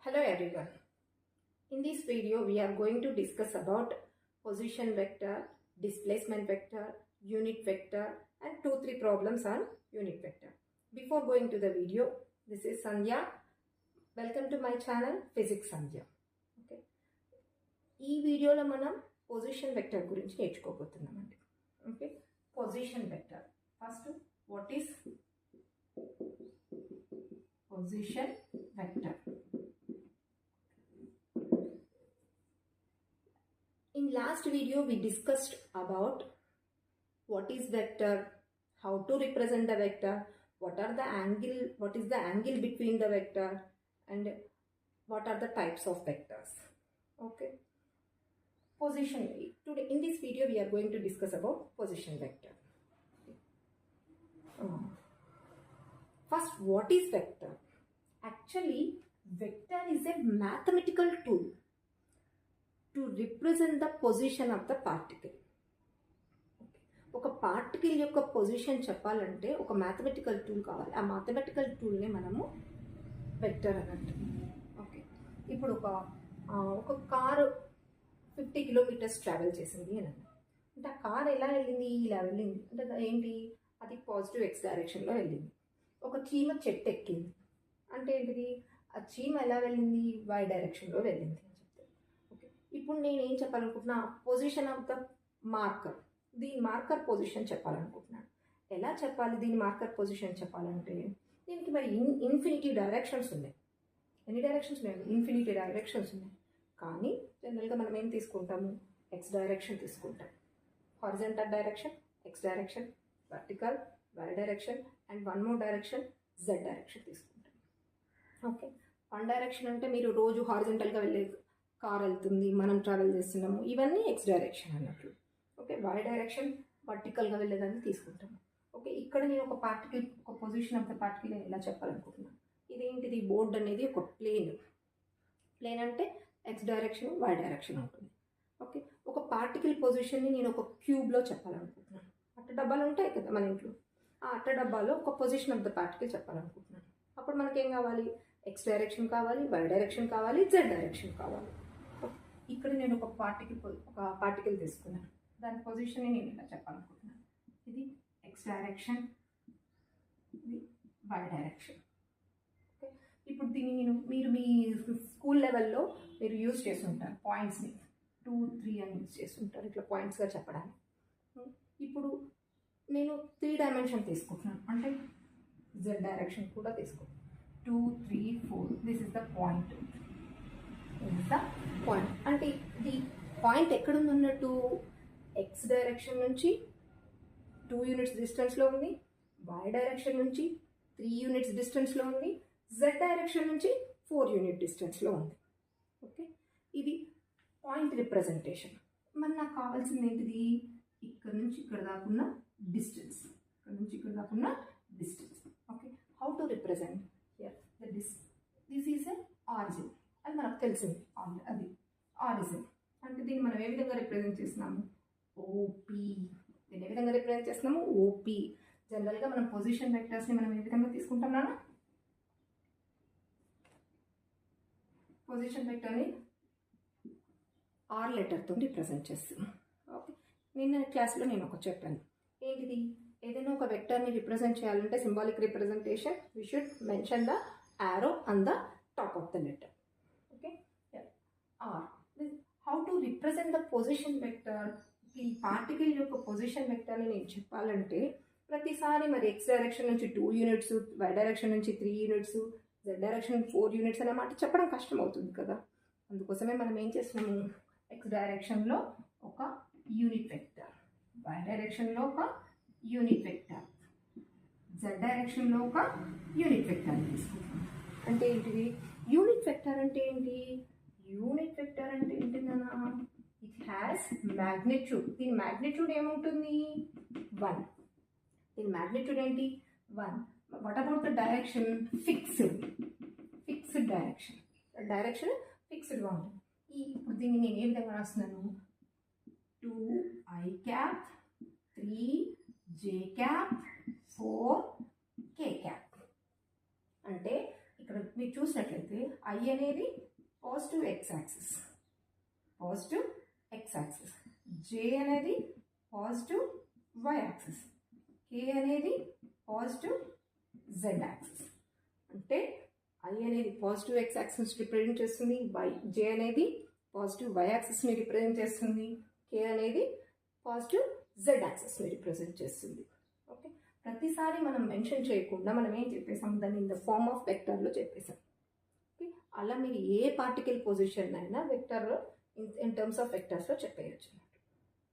Hello everyone. In this video we are going to discuss about position vector, displacement vector, unit vector and 2-3 problems on unit vector. Before going to the video, this is Sandhya. Welcome to my channel Physics Sandhya. Okay. ఈ వీడియోలో మనం position vector గురించి నేర్చుకోబోతున్నామండి. Okay, position vector. First what is position vector? In last video we discussed about what is vector, how to represent the vector, what is the angle between the vector and what are the types of vectors. Okay. Position. Today in this video we are going to discuss about position vector. First, what is vector? Actually, vector is a mathematical tool to represent the position of the particle. ఒక particle యొక్క position చెప్పాలంటే ఒక mathematical tool కావాలి. ఆ mathematical టూల్ని మనము vector అని అంటాం. Okay, ఇప్పుడు ఒక కారు 50 కిలోమీటర్స్ ట్రావెల్ చేసింది అని అన్నాం. అంటే ఆ కార్ ఎలా వెళ్ళింది? ఇలా వెళ్ళింది. అంటే ఏంటి? అది పాజిటివ్ ఎక్స్ డైరెక్షన్లో వెళ్ళింది. ఒక చీమ చెట్టు ఎక్కింది అంటే ఏంటిది? ఆ చీమ ఎలా వెళ్ళింది? వై డైరెక్షన్లో వెళ్ళింది అని చెప్తాను. ఓకే, ఇప్పుడు నేను ఏం చెప్పాలనుకుంటున్నా? Position of the marker. దీని మార్కర్ పొజిషన్ చెప్పాలనుకుంటున్నాను. ఎలా చెప్పాలి దీని మార్కర్ పొజిషన్ చెప్పాలంటే, దీనికి మరి ఇన్ఫినిటీ డైరెక్షన్స్ ఉన్నాయి. ఎన్ని డైరెక్షన్స్ ఉన్నాయి? ఇన్ఫినిటీ డైరెక్షన్స్ ఉన్నాయి. కానీ జనరల్గా మనం ఏం తీసుకుంటాము? ఎక్స్ డైరెక్షన్ తీసుకుంటాం. Horizontal direction x direction, vertical y direction and one more direction z direction తీసుకుంటాం. ఓకే, వన్ డైరెక్షన్ అంటే మీరు రోజు హారిజంటల్గా వెళ్ళే కార్ వెళ్తుంది, మనం ట్రావెల్ చేస్తున్నాము, ఇవన్నీ ఎక్స్ డైరెక్షన్ అన్నట్లు. ఓకే, వై డైరెక్షన్ వర్టికల్గా వెళ్ళేదాన్ని తీసుకుంటాము. ఓకే, ఇక్కడ నేను ఒక పార్టికల్, ఒక పొజిషన్ ఆఫ్ ద పార్టికల్ ఎలా చెప్పాలనుకుంటున్నాను. ఇదేంటిది? బోర్డ్ అనేది ఒక ప్లేన్ అంటే ఎక్స్ డైరెక్షన్ వై డైరెక్షన్ ఉంటుంది. ఓకే, ఒక పార్టికల్ పొజిషన్ని నేను ఒక క్యూబ్లో చెప్పాలనుకుంటున్నాను. అట్ట డబ్బాలు ఉంటాయి కదా మన ఇంట్లో, ఆ అట్ట డబ్బాలో ఒక పొజిషన్ ఆఫ్ ద పార్టికల్ చెప్పాలనుకుంటున్నాను. అప్పుడు మనకేం కావాలి? ఎక్స్ డైరెక్షన్ కావాలి, వై డైరెక్షన్ కావాలి, జెడ్ డైరెక్షన్ కావాలి. ఇక్కడ నేను ఒక పార్టికల్ తీసుకున్నాను. దాని పొజిషన్ని నేను ఇలా చెప్పాలనుకుంటున్నాను. ఇది ఎక్స్ డైరెక్షన్, ఇది వై డైరెక్షన్. ఓకే, ఇప్పుడు దీన్ని మీరు మీ స్కూల్ లెవెల్లో మీరు యూజ్ చేస్తుంటారు. పాయింట్స్ని 2, 3 అని యూజ్ చేస్తుంటారు ఇట్లా పాయింట్స్గా చెప్పడానికి. ఇప్పుడు నేను 3 డైమెన్షన్ తీసుకుంటున్నాను. అంటే జెడ్ డైరెక్షన్ కూడా తీసుకుంటాను. 2, 3, 4 దిస్ ఇస్ ద పాయింట్. అంటే ఇది పాయింట్ ఎక్కడుంది అన్నట్టు? ఎక్స్ డైరెక్షన్ నుంచి 2 యూనిట్స్ డిస్టెన్స్లో ఉంది, వై డైరెక్షన్ నుంచి 3 యూనిట్స్ డిస్టెన్స్లో ఉంది, జెడ్ డైరెక్షన్ నుంచి 4 యూనిట్ డిస్టెన్స్లో ఉంది. ఓకే, ఇది పాయింట్ రిప్రజెంటేషన్. మరి నాకు కావాల్సింది ఏంటిది? ఇక్కడ నుంచి ఇక్కడ దాకున్న డిస్టెన్స్, ఇక్కడ నుంచి ఇక్కడ దాకున్న distance. Okay, how to represent here this is a origin. అది మనకు తెలిసింది. అది ఆరిజిన్ అంటే దీన్ని మనం ఏ విధంగా రిప్రజెంట్ చేస్తున్నాము? ఓపీ. దీన్ని ఏ విధంగా రిప్రజెంట్ చేస్తున్నాము? ఓపీ. జనరల్గా మనం పొజిషన్ వెక్టర్స్ని మనం ఏ విధంగా తీసుకుంటాం నాన్న? పొజిషన్ వెక్టర్ని ఆర్ లెటర్తో రిప్రజెంట్ చేస్తున్నాం. ఓకే, నిన్న క్లాస్లో నేను ఒక చెప్పాను. ఏంటిది? ఏదైనా ఒక వెక్టర్ని రిప్రజెంట్ చేయాలంటే symbolic representation we should mention the arrow on the top of the letter. Okay, r. How to represent the position vector? ఈ పార్టికల్ యొక్క పొజిషన్ వెక్టర్ని నేను చెప్పాలంటే ప్రతిసారి మరి ఎక్స్ డైరెక్షన్ నుంచి 2 యూనిట్స్, వై డైరెక్షన్ నుంచి 3 యూనిట్స్, జెడ్ డైరెక్షన్ 4 యూనిట్స్ అనే మాట చెప్పడం కష్టం అవుతుంది కదా. అందుకోసమే మనం ఏం చేస్తున్నాము? ఎక్స్ డైరెక్షన్లో ఒక యూనిట్ వెక్టర్, వై డైరెక్షన్లో ఒక యూనిట్ వెక్టర్, జెడ్ డైరెక్షన్లో ఒక యూనిట్ వెక్టర్ తీసుకుంటాం. అంటే ఏంటిది? యూనిట్ వెక్టర్ అంటే ఏంటి? యూనిట్ వెక్టర్ అంటే ఏంటిదన్నా? It has magnitude. దీని మ్యాగ్నిట్యూడ్ ఏముంటుంది? 1. దీని మ్యాగ్నిట్యూడ్ ఏంటి? 1. What about the direction? Fixed direction. Direction ఫిక్స్డ్గా ఉంటుంది. ఇప్పుడు దీన్ని నేను ఏ విధంగా రాస్తున్నాను? 2i cap, 3j cap, 4k cap. అంటే ఇక్కడ మీరు చూసినట్లయితే I అనేది పాజిటివ్ ఎక్స్ యాక్సిస్, J అనేది పాజిటివ్ y యాక్సిస్, K అనేది పాజిటివ్ z యాక్సిస్. అంటే I అనేది పాజిటివ్ ఎక్స్ యాక్సిస్ రిప్రజెంట్ చేస్తుంది, J అనేది పాజిటివ్ y యాక్సిస్ని రిప్రజెంట్ చేస్తుంది, K అనేది పాజిటివ్ z యాక్సిస్ని రిప్రజెంట్ చేస్తుంది. ఓకే, ప్రతిసారి మనం మెన్షన్ చేయకుండా మనం ఏం చెప్పేసాం, దాన్ని ఇన్ ద ఫార్మ్ ఆఫ్ వెక్టర్లో చెప్పేసాం. ఓకే, అలా మీరు ఏ పార్టికల్ పొజిషన్ అయినా వెక్టర్ ఇన్ టర్మ్స్ ఆఫ్ వెక్టర్స్లో చెప్పేయచ్చు.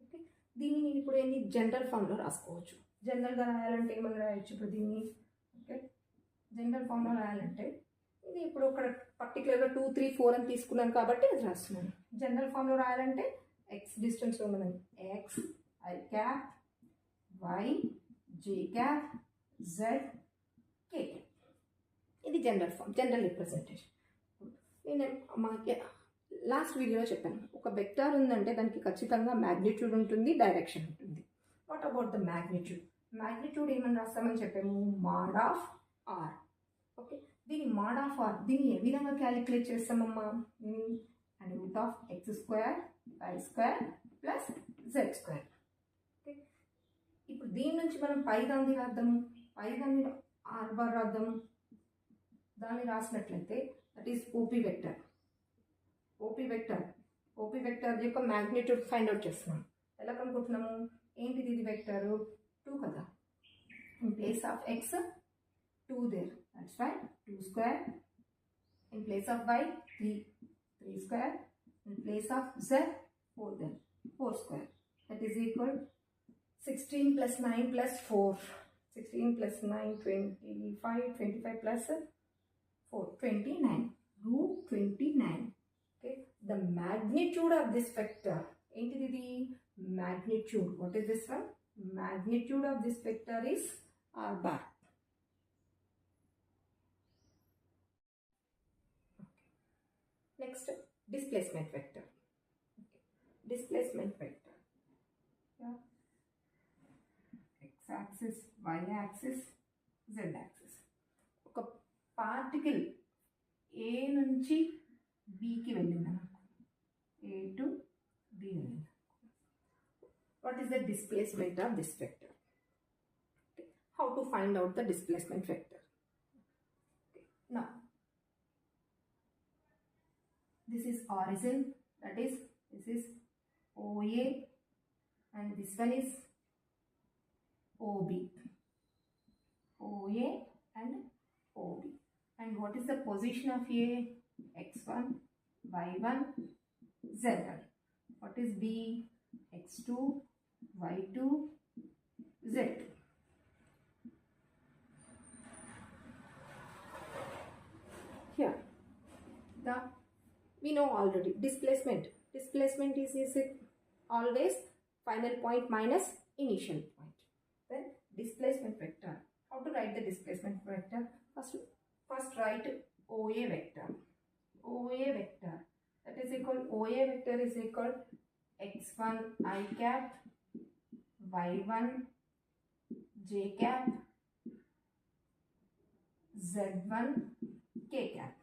ఓకే, దీన్ని నేను ఇప్పుడు ఏంటి జనరల్ ఫామ్లో రాసుకోవచ్చు. జనరల్గా రాయాలంటే ఏమని రాయొచ్చు ఇప్పుడు దీన్ని? ఓకే, జనరల్ ఫామ్లో రాయాలంటే ఇది ఇప్పుడు ఒక పర్టికులర్గా 2, 3, 4 అని తీసుకున్నాను కాబట్టి అది రాస్తున్నాను. జనరల్ ఫామ్లో రాయాలంటే ఎక్స్ డిస్టెన్స్లో ఉన్నదని X I cap, Y, J cap, Z, K cap. ఇది జనరల్ ఫామ్, జనరల్ రిప్రజెంటేషన్. నేను మనకి లాస్ట్ వీడియోలో చెప్పాను, ఒక వెక్టార్ ఉందంటే దానికి ఖచ్చితంగా మ్యాగ్నిట్యూడ్ ఉంటుంది, డైరెక్షన్ ఉంటుంది. What about the magnitude? Magnitude ఏమని రాస్తామని చెప్పాము? Mod of r. ఓకే, దీని మాడ్ ఆఫ్ ఆర్ దీన్ని ఏ విధంగా క్యాలిక్యులేట్ చేస్తామమ్మా? Root of x square y square plus z square. ఇప్పుడు దీని నుంచి మనం పైదాన్ని రాద్దాము, పైదాన్ని ఆర్ బార్ రాద్దాము. దాన్ని రాసినట్లయితే that is OP vector. OP vector యొక్క మ్యాగ్నిట్యూడ్ ఫైండ్ అవుట్ చేస్తున్నాం. ఎలా కనుక్కుంటున్నాము? ఏంటిది? ఇది వెక్టర్ 2 కదా, in place of x 2 there, that's y 2 square. In place of y 3 square. In place of z 4 there, 4 square. That is equal 16 plus 9 plus 4. 16 plus 9, 25. 25 plus 4, 29. Root 29. Okay. The magnitude of this vector. ఏంటిది ఇది? Magnitude. What is this one? Magnitude of this vector is r bar. Okay. Next, displacement vector. Okay. Displacement vector. Yeah. X-axis, Y-axis, Z-axis. ఒక particle ఏ నుంచి బికి వెళ్ళింది అనుకో, A to be వెళ్ళింది. What is the displacement of this vector? How to find out the displacement vector? Now this is origin, that is this is OA and this one is OB, OA and OB. And what is the position of A? X1, Y1, Z1. What is B? X2, Y2, Z2. Here, we know already displacement. Displacement is always final point minus initial point. Then displacement vector. How to write the displacement vector? First write OA vector. OA vector. That is equal, OA vector is equal x1 I cap, y1 j cap, z1 k cap.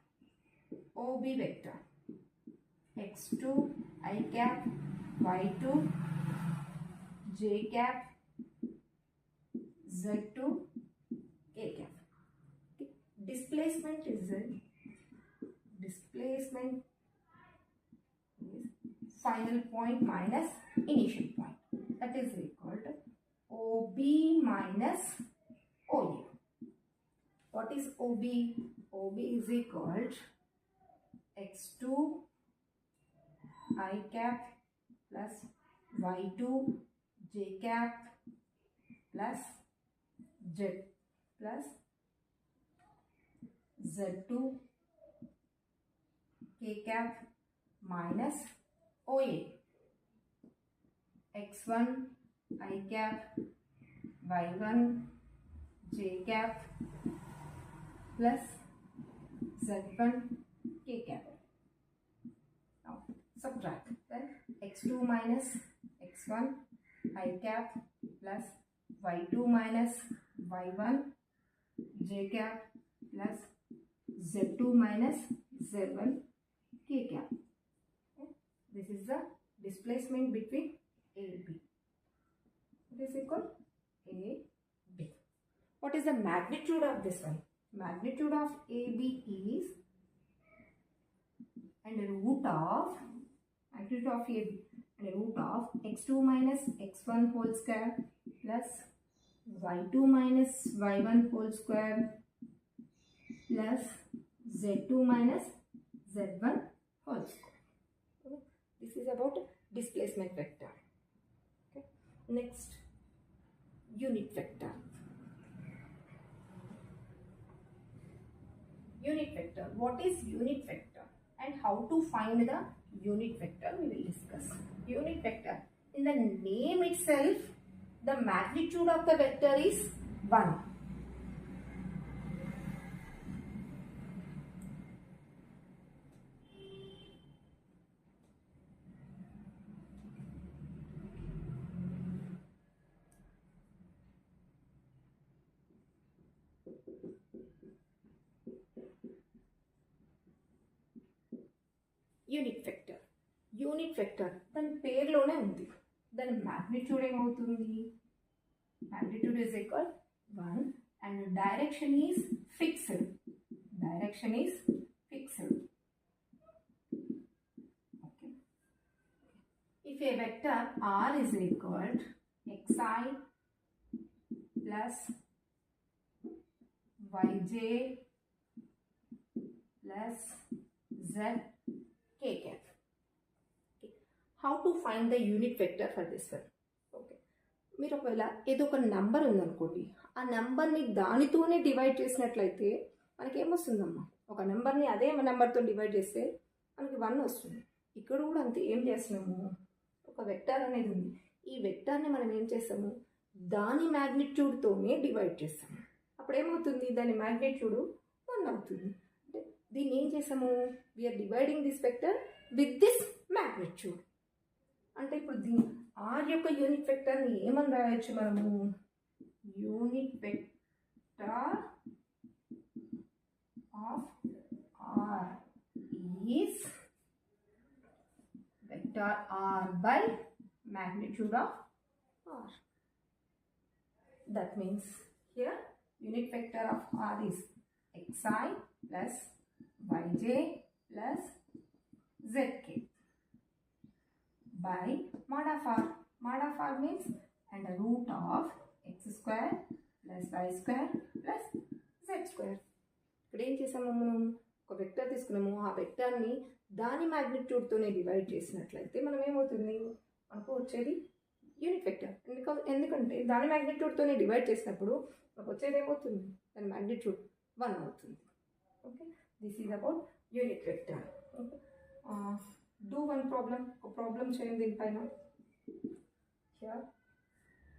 OB vector. x2 I cap, y2 j cap, z2 k cap. Okay. Displacement is final point minus initial point. That is equal to OB minus OA. What is OB? OB is equal to x2 I cap plus y2 j cap plus z plus z2 k cap minus OA. x1 I cap, y1 j cap plus z1 k cap. Now subtract. Then x2 minus x1 I cap plus y2 minus y1 j cap plus z2 minus z1 k cap. Okay. This is the displacement between A and B. It is equal A, B. What is the magnitude of this one? Magnitude of AB is under root of magnitude of AB under root of x2 minus x1 whole square plus y2 minus y1 whole square plus z2 minus z1 whole square. Okay. This is about displacement vector. Okay. Next, unit vector. Unit vector. What is unit vector and how to find the unit vector we will discuss. Unit vector. In the name itself, the magnitude of the vector is 1. Unit vector. Unit vector దాని పేరులోనే ఉంది. దాని magnitude ఏమవుతుంది? Magnitude is equal 1 and direction is fixed. Direction is fixed. Okay. If A vector r is equal xi plus yj plus z k cap. Okay. How to find the unit vector for this one? Okay, మీరు ఒకవేళ ఏదో ఒక number ఉందనుకోండి, ఆ నెంబర్ని దానితోనే divide చేసినట్లయితే మనకి ఏమొస్తుందమ్మా? ఒక నెంబర్ని అదే నెంబర్తో డివైడ్ చేస్తే మనకి 1 వస్తుంది. ఇక్కడ కూడా అంతే. ఏం చేస్తున్నాము? ఒక వెక్టార్ అనేది ఉంది. ఈ వెక్టార్ని మనం ఏం చేస్తాము? దాని మ్యాగ్నిట్యూడ్తోనే డివైడ్ చేస్తాము. అప్పుడు ఏమవుతుంది? దాని మ్యాగ్నిట్యూడ్ 1 అవుతుంది. అంటే దీన్ని ఏం చేసాము? We are dividing this vector with this magnitude. అంటే ఇప్పుడు దీని ఆర్ యొక్క యూనిట్ వెక్టర్ని ఏమని రాయొచ్చు మనము? Unit vector of r is vector r by magnitude of r. That means here unit vector of r is xi plus yj plus zk by mod of r. Mod of r means under root of x square plus y square plus z square. ఇక్కడ ఏం చేసాము? మనం ఒక vector తీసుకున్నాము. ఆ వెక్టర్ని దాని మ్యాగ్నిట్యూడ్తోనే divide చేసినట్లయితే మనం ఏమవుతుంది? మనకు వచ్చేది యూనిట్ వెక్టర్. ఎందుకంటే దాని మ్యాగ్నిట్యూడ్తోనే డివైడ్ చేసినప్పుడు మనకు వచ్చేది ఏమవుతుంది? దాని మ్యాగ్నిట్యూడ్ 1 అవుతుంది. Okay, this is about unit vector. Okay, do one problem. ఒక ప్రాబ్లమ్ చేయండి దీనిపైన. Here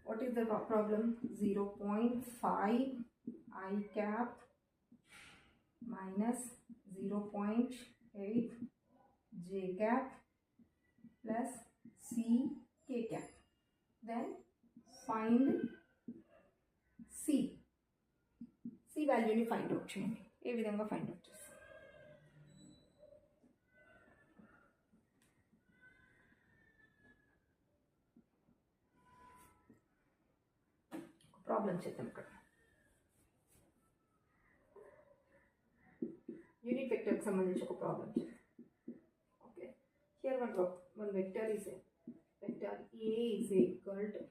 what is the problem? 0.5 i cap minus 0.8 j cap plus c k cap. Then find c. c వాల్యూని ఫైండ్ అవుట్ చేయండి. ఏ విధంగా find out చేస్తాం? Problem చేద్దాం. ఇక్కడ unit వెక్టర్కి సంబంధించి ఒక ప్రాబ్లం చేద్దాం. Okay, here one vector is vector A is equal to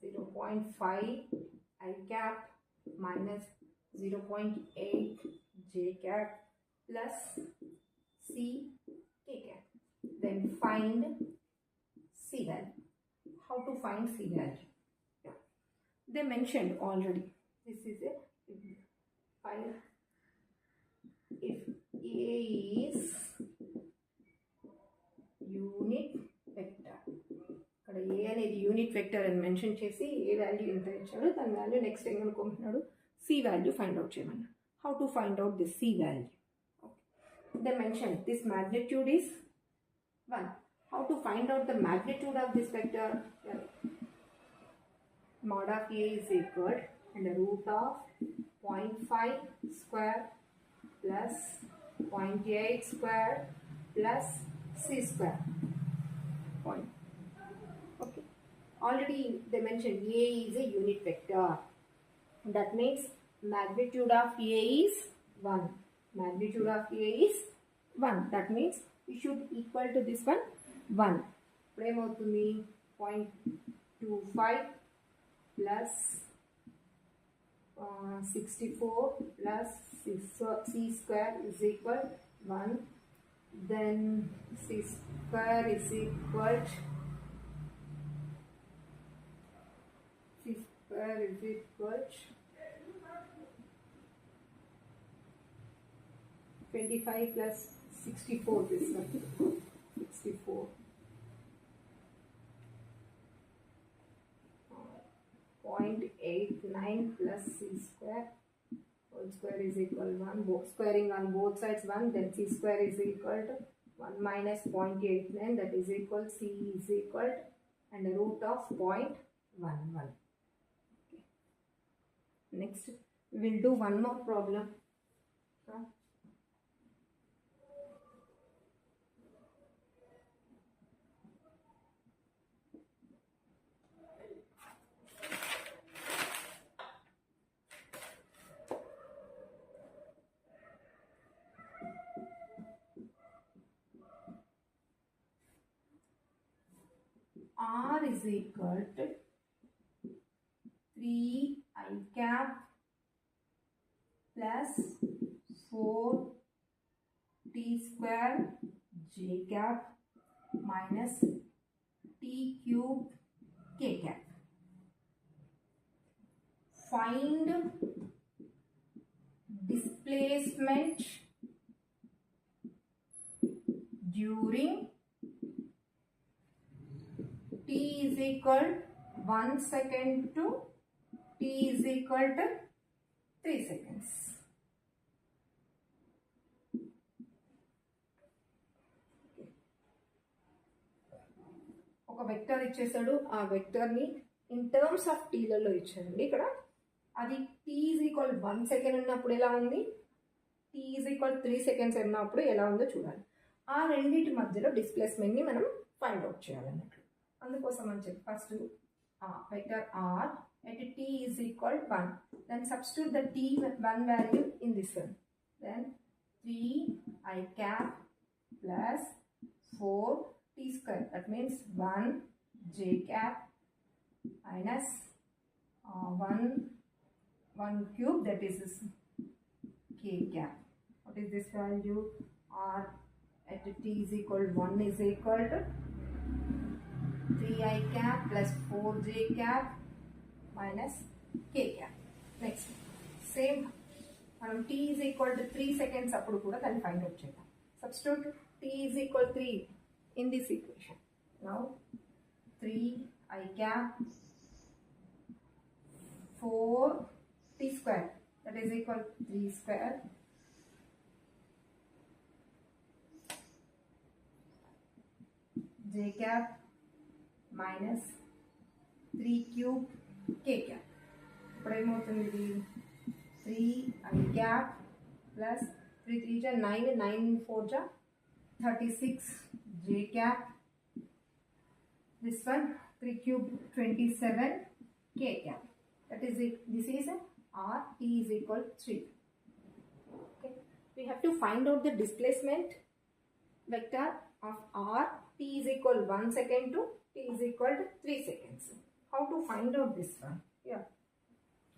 0.5 I cap minus 0.8 J cap plus C K cap. Then find C value. How to find C value? Yeah. They mentioned already. This is a file. If A is unit vector, ఇక్కడ ఏ అనేది unit vector అని mention చేసి ఏ value ఎంత ఇచ్చాడో దాని value next ఏమనుకుంటున్నాడు? C value find out చేయమన్నాడు. How to find out this c value? They mention this magnitude is 1. How to find out the magnitude of this vector? mod of A is equal and the root of 0.5 square plus 0.8 square plus c square. Point. Okay. Already they mentioned A is a unit vector. That means magnitude of A is 1. Magnitude of A is 1. That means we should equal to this one 1. Prem అవుతుంది 0.25 plus 64 plus c square is equal 1. Then c square is equal 25 plus 64, this one 64. 0.89 plus c square whole square is equal 1. Squaring on both sides 1, then c square is equal to 1 minus 0.89, that is equal c is equal to, and the root of 0.11. Okay. Next we will do one more problem. R is equal to 3 I cap plus 4 t square j cap minus t cube k cap. Find displacement during t is equal 1 second to t is equal to 3 seconds. ఒక vector ఇచ్చేసాడు, ఆ వెక్టర్ని in terms of టీలలో ఇచ్చాడండి. ఇక్కడ అది t is equal 1 second ఉన్నప్పుడు ఎలా ఉంది, t is equal 3 seconds ఉన్నప్పుడు ఎలా ఉందో చూడాలి. ఆ రెండింటి మధ్యలో డిస్ప్లేస్మెంట్ని మనం ఫైండ్ అవుట్ చేయాలన్నట్లు. అందుకోసం అని చెప్పి first vector r at t is equal 1. Then substitute the t1 value in this one. Then 3 I cap plus 4 t square. That means 1 j cap minus 1 cube, that is k cap. What is this value? R at t is equal 1 is equal to 3 I cap plus 4 j cap minus k cap. Next same మనం t is equal to 3 seconds అప్పుడు కూడా దాన్ని find out చేద్దాం. Substitute t is equal 3 in this equation. Now 3 I cap 4 t square, that is equal 3 square j cap minus 3 cube k cap. ఇప్పుడు ఏమవుతుంది, ఇది 3 I cap plus 3 3 जा 9, 9 4 जा 36 j cap, this one 3 cube 27 k cap. That is it. This is r t is equal 3. Okay, we have to find out the displacement vector of r. T is equal 1 second to t is equal to 3 seconds. How to find out this one? Yeah,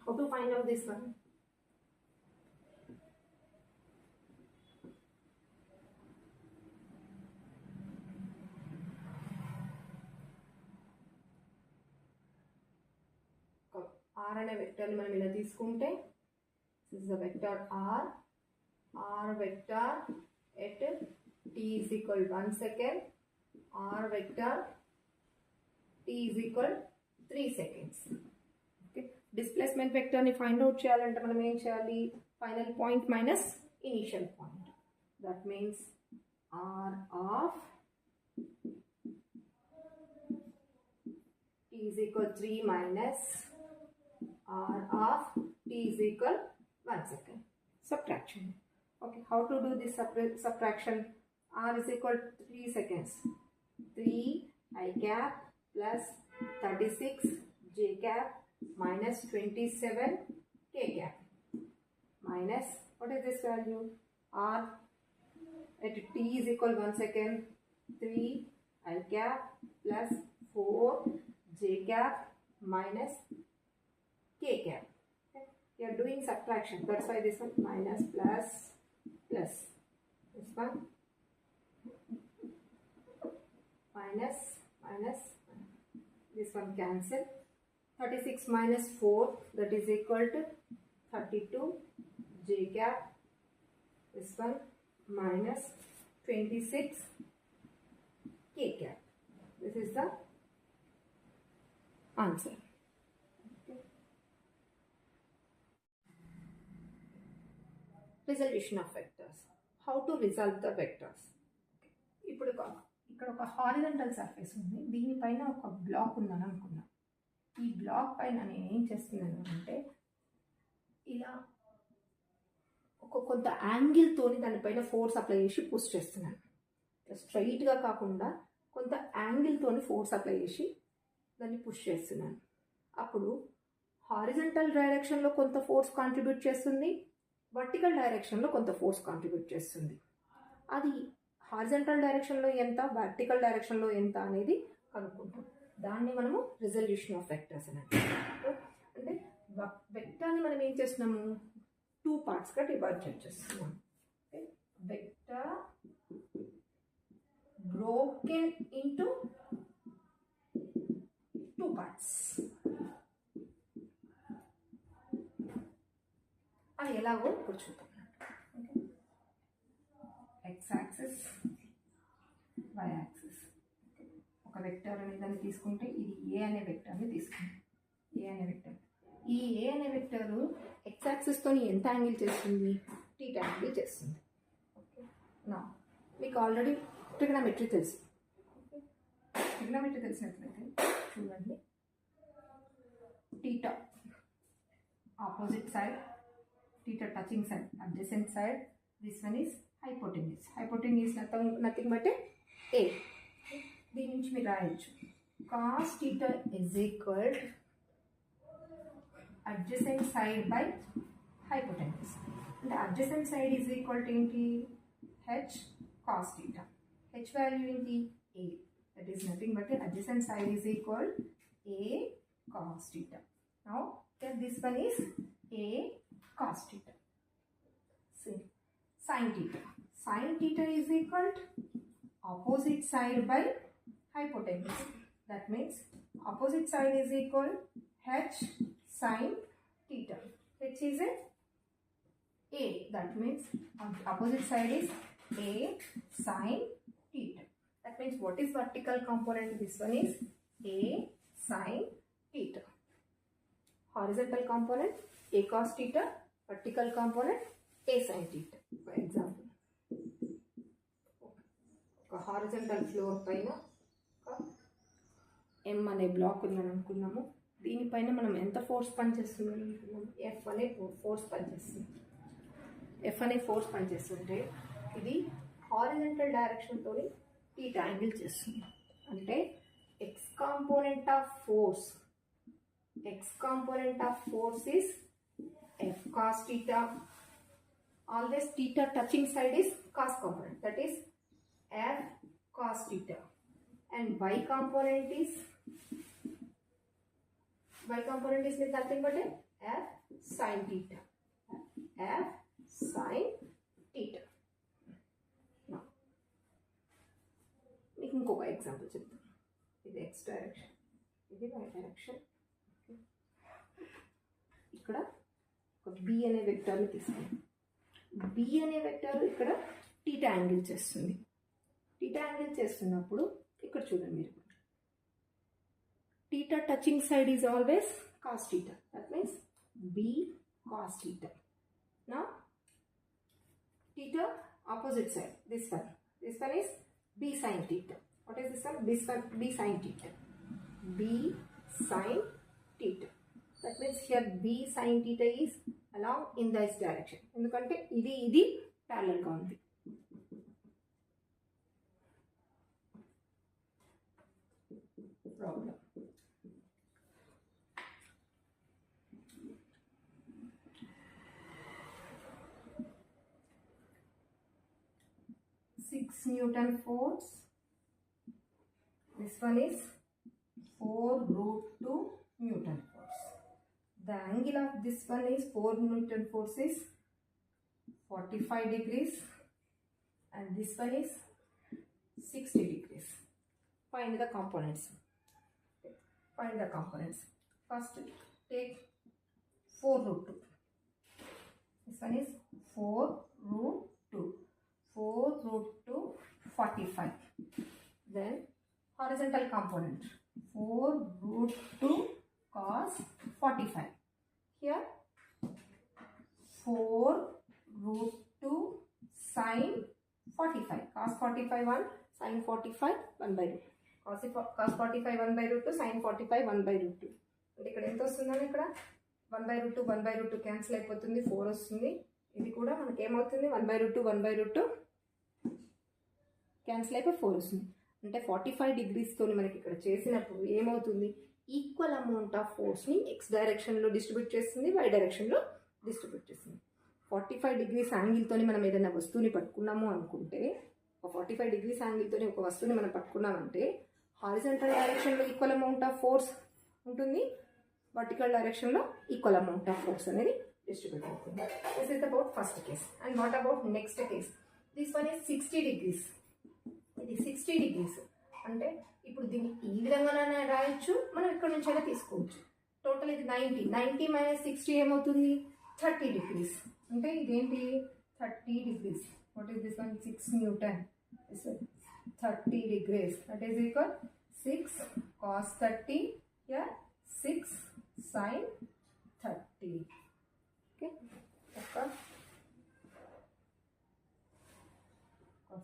how to find out this one? R అనే వెక్టర్ని మనం ఇలా తీసుకుంటే, this is the vector r vector at t is equal 1 second, r vector t is equal 3 seconds. Okay, displacement vector ని find out చేయాలంటే మనం ఏం చేయాలి, final point minus initial point. That means r of t is equal 3 minus r of t is equal 1 second. Subtraction. Okay, how to do this subtraction? R is equal to 3 seconds. 3 I cap plus 36 j cap minus 27 k cap minus, what is this value? R at t is equal 1 second. 3 I cap plus 4 j cap minus k cap. Okay. You are doing subtraction, that's why this one minus plus plus. This one minus minus, this one cancel. 36 minus 4, that is equal to 32 j cap. This one minus 26 k cap. This is the answer. Okay. Resolution of vectors. How to resolve the vectors? ఇప్పుడు ఇక్కడ ఒక horizontal surface ఉంది, దీనిపైన ఒక block ఉందని అనుకున్నాం. ఈ black పైన నేను ఏం చేస్తున్నాను అంటే ఇలా కొంత యాంగిల్తోని దానిపైన ఫోర్స్ అప్లై చేసి పుష్ చేస్తున్నాను. స్ట్రైట్గా కాకుండా కొంత యాంగిల్తోని ఫోర్స్ అప్లై చేసి దాన్ని పుష్ చేస్తున్నాను. అప్పుడు హారిజంటల్ డైరెక్షన్లో కొంత ఫోర్స్ కాంట్రిబ్యూట్ చేస్తుంది, వర్టికల్ డైరెక్షన్లో కొంత ఫోర్స్ కాంట్రిబ్యూట్ చేస్తుంది. అది హారిజంటల్ డైరెక్షన్లో ఎంత, వర్టికల్ డైరెక్షన్లో ఎంత అనేది కనుక్కుంటాం. దాన్ని మనము రిజల్యూషన్ ఆఫ్ వెక్టర్స్ అని అంటాం. అంటే వెక్టర్ని మనం ఏం చేస్తున్నాము, 2 పార్ట్స్గా డివైడ్ చేస్తున్నాం. Vector broken into 2 parts. అది ఎలాగో ఇప్పుడు చూద్దాం. X axis, y axis. ఒక వెక్టర్ అనే దాన్ని తీసుకుంటే ఇది ఏ అనే వెక్టర్ని తీసుకుంటాం. ఏ అనే వెక్టర్, ఈ ఏ అనే వెక్టర్ ఎక్స్ యాక్సిస్తో ఎంత యాంగిల్ చేస్తుంది, టీటా యాంగిల్ చేస్తుంది. ఓకే, నా మీకు ఆల్రెడీ ట్రిగ్నోమెట్రీ తెలుసు. ట్రిగ్నోమెట్రీ తెలిసినట్లయితే చూడండి, theta opposite side, theta touching side, adjacent side, this one is hypotenuse. Hypotenuse nothing but A. దీని నుంచి మీరు రాయొచ్చు cos theta is equal adjacent side by hypotenuse. అంటే adjacent side is equal to ఏంటి, h cos theta. H value in the A, that is nothing but the adjacent side is equal A cos theta. Now here this one is A cos theta. See, sin theta. Sin theta is equal to opposite side by hypotenuse. That means opposite side is equal H sin theta. H is A. That means opposite side is A sin theta. That means what is vertical component? This one is A sin theta. Horizontal component A cos theta. Vertical component A sin theta. For example, horizontal floor పైన M అనే black ఉందని అనుకున్నాము. దీనిపైన మనం ఎంత force పనిచేస్తుంది అనుకున్నాము, F అనే ఫోర్స్ పనిచేస్తుంది. F అనే ఫోర్స్ పనిచేస్తుంటే ఇది హారిజంటల్ డైరెక్షన్తో టీటా యాంగిల్ చేస్తుంది. అంటే X component of force is F cos theta. Always theta touching side is cos component, that is F cos theta. And why component is nothing but F sine theta. F sine theta. మీకు ఇంకొక example చెప్తాను. ఇది X direction, ఇది why direction. ఇక్కడ ఒక B అనే వెక్టర్ని తీసుకుంటాం. B అనే వెక్టర్ ఇక్కడ టీటా యాంగిల్ చేస్తుంది. టీటా యాంగిల్ చేస్తున్నప్పుడు ఇక్కడ చూడండి మీరు, theta touching side is always cos theta. That means B cos theta. నా theta opposite side, this one is B sin theta. What is this one? This one B sin theta. B sin theta. That means here B sin theta is along in this direction. ఎందుకంటే ఇది ప్యారలల్గా ఉంది. Problem Newton force. This one is 4√2 Newton force. The angle of this one is 4 Newton force is 45 degrees and this one is 60 degrees. Find the components. Find the components. First take 4√2. This one is 4√2. 4√2 45. Then horizontal component 4√2 cos 45. Here 4√2 sin 45. Cos 45 1, sin 45 1 by root. Cos 45 1 by root 2, sin 45 1 by root 2. అంటే ఇక్కడ ఎంత వస్తుందని ఇక్కడ 1/√2 1/√2 cancel అయిపోతుంది, 4 వస్తుంది. ఇది కూడా మనకి ఏమవుతుంది 1/√2 1/√2 క్యాన్సిల్ అయిపోయి 4 వస్తుంది. అంటే 45 డిగ్రీస్తో మనకి ఇక్కడ చేసినప్పుడు ఏమవుతుంది, ఈక్వల్ అమౌంట్ ఆఫ్ ఫోర్స్ని ఎక్స్ డైరెక్షన్లో డిస్ట్రిబ్యూట్ చేస్తుంది, వై డైరెక్షన్లో డిస్ట్రిబ్యూట్ చేస్తుంది. 45 డిగ్రీస్ యాంగిల్తో మనం ఏదైనా వస్తువుని పట్టుకున్నాము అనుకుంటే, ఒక 45 డిగ్రీస్ యాంగిల్తో ఒక వస్తువుని మనం పట్టుకున్నామంటే హారిజంటల్ డైరెక్షన్లో ఈక్వల్ అమౌంట్ ఆఫ్ ఫోర్స్ ఉంటుంది, వర్టికల్ డైరెక్షన్లో ఈక్వల్ అమౌంట్ ఆఫ్ ఫోర్స్ అనేది డిస్ట్రిబ్యూట్ అవుతుంది. This is about first case. And what about next case? This one is 60 degrees. ఇది 60 డిగ్రీస్ అంటే ఇప్పుడు దీన్ని ఈ విధంగానే రాయొచ్చు, మనం ఇక్కడ నుంచి అయినా తీసుకోవచ్చు. టోటల్ ఇది 90 మైనస్ 60 ఏమవుతుంది 30 డిగ్రీస్. అంటే ఇదేంటి 30 degrees. What is this one 6 Newton. 30 degrees, that is equal 6 cos 30, here 6 sin 30. Okay, ఒక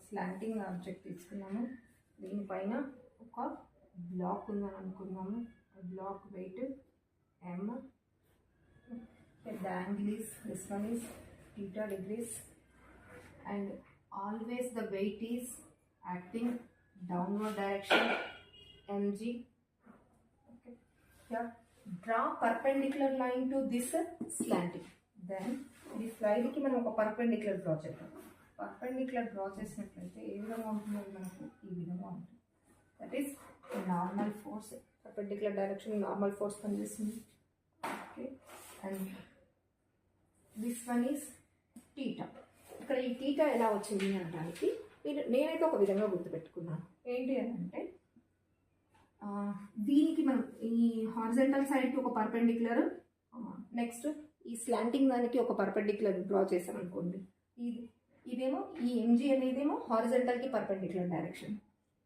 స్లాంటింగ్ ఆబ్జెక్ట్ తీసుకున్నాము, దీనిపైన ఒక బ్లాక్ ఉందని అనుకున్నాము. Block weight m, the angle is this one is theta degrees and always the weight is acting downward direction mg. Okay, here draw perpendicular line to this slanting. Then ఈ స్లైడ్కి మనం ఒక perpendicular draw చేద్దాం. Perpendicular draw చేసినట్లయితే ఏ విధంగా ఉంటుంది, మనకు ఈ విధంగా ఉంటుంది. That is normal force. Perpendicular direction normal force పనిచేస్తుంది. Okay, and this one is theta. ఇక్కడ ఈ టీటా ఎలా వచ్చింది అనడానికి నేనైతే ఒక విధంగా గుర్తుపెట్టుకున్నాను. ఏంటి అని అంటే దీనికి మనం ఈ హారిజంటల్ సైడ్కి ఒక పర్పెండిక్యులర్, నెక్స్ట్ ఈ స్లాంటింగ్ దానికి ఒక పర్పెండిక్యులర్ డ్రా చేసాం అనుకోండి. ఇదేమో ఈ ఎంజీ అనేదేమో హారిజంటల్కి పర్పెండిక్యులర్ డైరెక్షన్,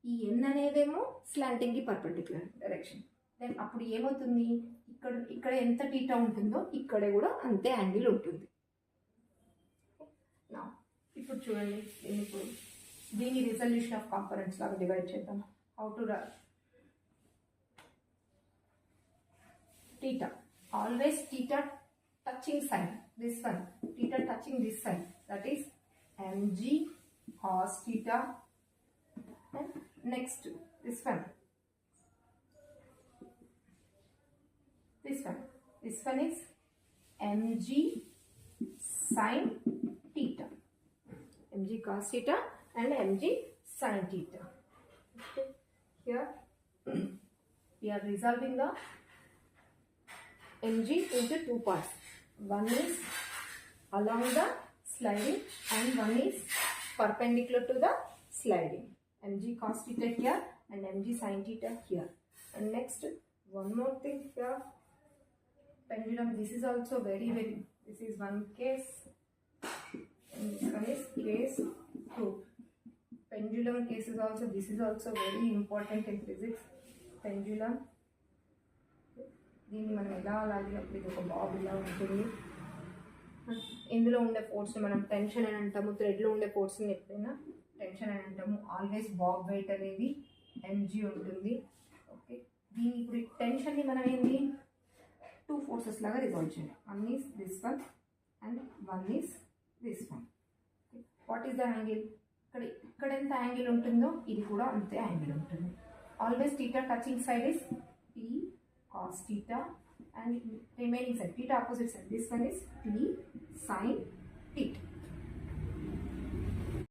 ఈ ఎన్ అనేదేమో స్లాంటింగ్కి పర్పెండిక్యులర్ డైరెక్షన్. దెన్ అప్పుడు ఏమవుతుంది, ఇక్కడ ఎంత టీటా ఉంటుందో ఇక్కడ కూడా అంతే యాంగిల్ ఉంటుంది. నా ఇప్పుడు చూడండి, ఇప్పుడు దీని రిజల్యూషన్ ఆఫ్ కాంపోనెంట్స్ లాగా డివైడ్ చేద్దాం. How to theta, always theta touching side, this one theta touching this side, that is mg cos theta. And next this one is mg sin theta, mg cos theta and mg sin theta. Okay. Here we are resolving the mg into two parts. One is along the sliding and one is perpendicular to the sliding. Mg cos theta here and mg sin theta here. And next one more thing here, pendulum. This is also very this is one case and this one is case 2. Pendulum case is also, this is also very important in physics. Pendulum, దీన్ని మనం ఎలా అలాగే అప్పుడు ఇది ఒక బాబు ఇలా ఉంటుంది. ఇందులో ఉండే ఫోర్స్ని మనం టెన్షన్ అని అంటాము, థ్రెడ్లో ఉండే ఫోర్స్ని ఎప్పుడైనా టెన్షన్ అని అంటాము. ఆల్వేస్ బాబ్ వెయిట్ అనేది ఎంజీ ఉంటుంది. ఓకే, దీని ఇప్పుడు టెన్షన్ని మనం ఏంటి 2 ఫోర్సెస్ లాగా రిజాల్వ్ చేయాలి. One is this one and one is this one. What is the angle? ఇక్కడ ఎంత యాంగిల్ ఉంటుందో ఇది కూడా అంతే యాంగిల్ ఉంటుంది. Always theta touching side is T cos theta and remaining side theta opposite side, this one is T sin theta.